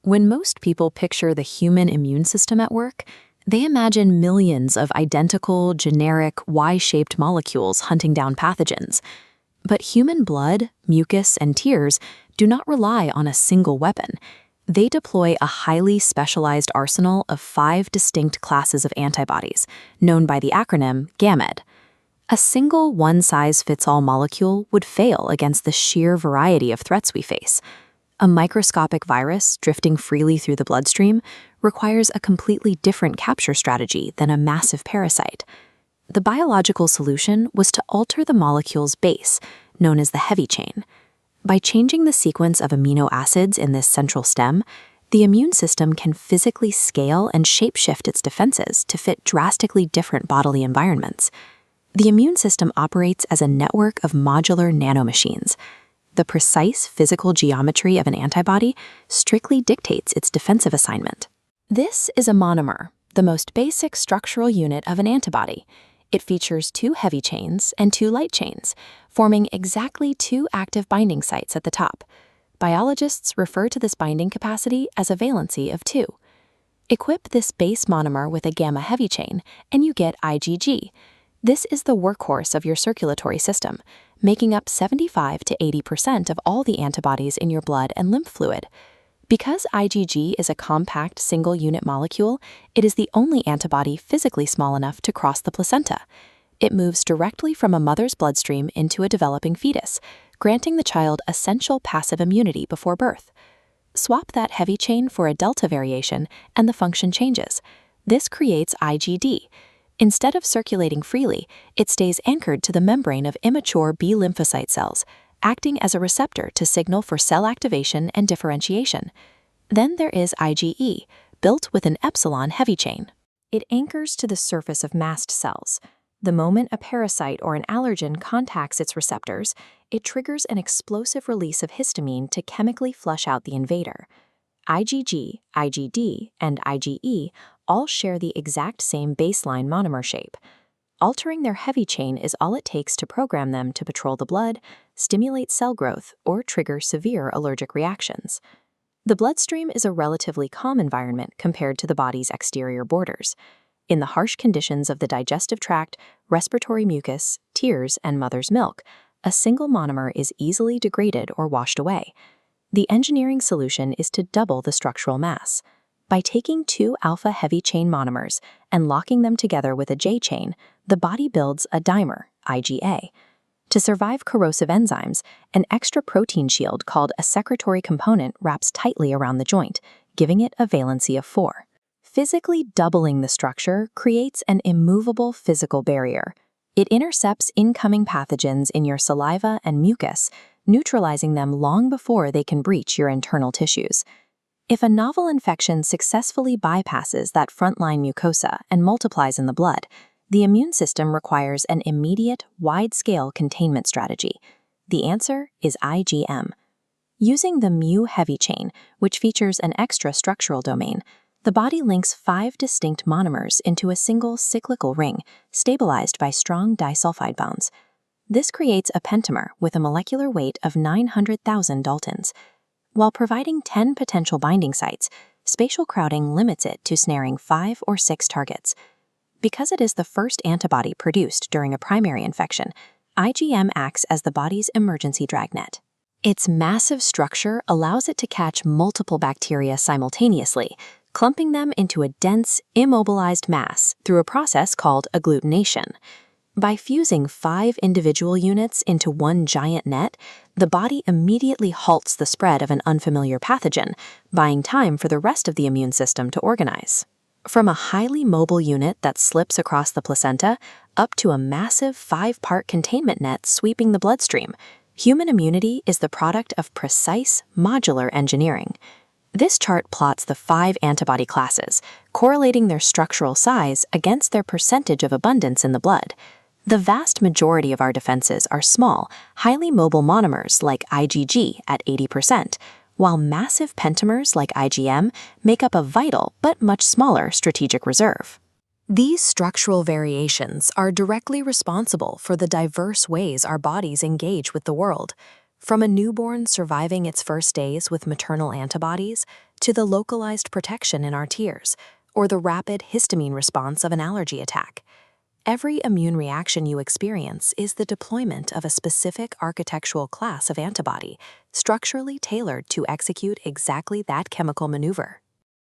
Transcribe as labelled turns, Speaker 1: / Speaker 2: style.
Speaker 1: When most people picture the human immune system at work, they imagine millions of identical, generic, Y-shaped molecules hunting down pathogens. But human blood, mucus, and tears do not rely on a single weapon. They deploy a highly specialized arsenal of 5 distinct classes of antibodies, known by the acronym GAMED. A single one-size-fits-all molecule would fail against the sheer variety of threats we face. A microscopic virus drifting freely through the bloodstream requires a completely different capture strategy than a massive parasite. The biological solution was to alter the molecule's base, known as the heavy chain. By changing the sequence of amino acids in this central stem, the immune system can physically scale and shapeshift its defenses to fit drastically different bodily environments. The immune system operates as a network of modular nanomachines. The precise physical geometry of an antibody strictly dictates its defensive assignment. This is a monomer, the most basic structural unit of an antibody. It features 2 heavy chains and 2 light chains, forming exactly 2 active binding sites at the top. Biologists refer to this binding capacity as a valency of 2. Equip this base monomer with a gamma heavy chain, and you get IgG. This is the workhorse of your circulatory system, making up 75 to 80% of all the antibodies in your blood and lymph fluid. Because IgG is a compact single-unit molecule, it is the only antibody physically small enough to cross the placenta. It moves directly from a mother's bloodstream into a developing fetus, granting the child essential passive immunity before birth. Swap that heavy chain for a delta variation, and the function changes. This creates IgD. Instead of circulating freely, it stays anchored to the membrane of immature B lymphocyte cells, acting as a receptor to signal for cell activation and differentiation. Then there is IgE, built with an epsilon heavy chain. It anchors to the surface of mast cells. The moment a parasite or an allergen contacts its receptors, it triggers an explosive release of histamine to chemically flush out the invader. IgG, IgD, and IgE all share the exact same baseline monomer shape. Altering their heavy chain is all it takes to program them to patrol the blood, stimulate cell growth, or trigger severe allergic reactions. The bloodstream is a relatively calm environment compared to the body's exterior borders. In the harsh conditions of the digestive tract, respiratory mucus, tears, and mother's milk, a single monomer is easily degraded or washed away. The engineering solution is to double the structural mass. By taking 2 alpha heavy chain monomers and locking them together with a J chain, the body builds a dimer, IgA. To survive corrosive enzymes, an extra protein shield called a secretory component wraps tightly around the joint, giving it a valency of 4. Physically doubling the structure creates an immovable physical barrier. It intercepts incoming pathogens in your saliva and mucus, neutralizing them long before they can breach your internal tissues. If a novel infection successfully bypasses that frontline mucosa and multiplies in the blood, the immune system requires an immediate, wide-scale containment strategy. The answer is IgM. Using the mu heavy chain, which features an extra structural domain, the body links 5 distinct monomers into a single cyclical ring, stabilized by strong disulfide bonds. This creates a pentamer with a molecular weight of 900,000 daltons. While providing 10 potential binding sites, spatial crowding limits it to snaring 5 or 6 targets. Because it is the first antibody produced during a primary infection, IgM acts as the body's emergency dragnet. Its massive structure allows it to catch multiple bacteria simultaneously, clumping them into a dense, immobilized mass through a process called agglutination. By fusing 5 individual units into one giant net, the body immediately halts the spread of an unfamiliar pathogen, buying time for the rest of the immune system to organize. From a highly mobile unit that slips across the placenta up to a massive 5-part containment net sweeping the bloodstream, human immunity is the product of precise, modular engineering. This chart plots the 5 antibody classes, correlating their structural size against their percentage of abundance in the blood. The vast majority of our defenses are small, highly mobile monomers like IgG at 80%, while massive pentamers like IgM make up a vital but much smaller strategic reserve. These structural variations are directly responsible for the diverse ways our bodies engage with the world. From a newborn surviving its first days with maternal antibodies, to the localized protection in our tears, or the rapid histamine response of an allergy attack. Every immune reaction you experience is the deployment of a specific architectural class of antibody, structurally tailored to execute exactly that chemical maneuver.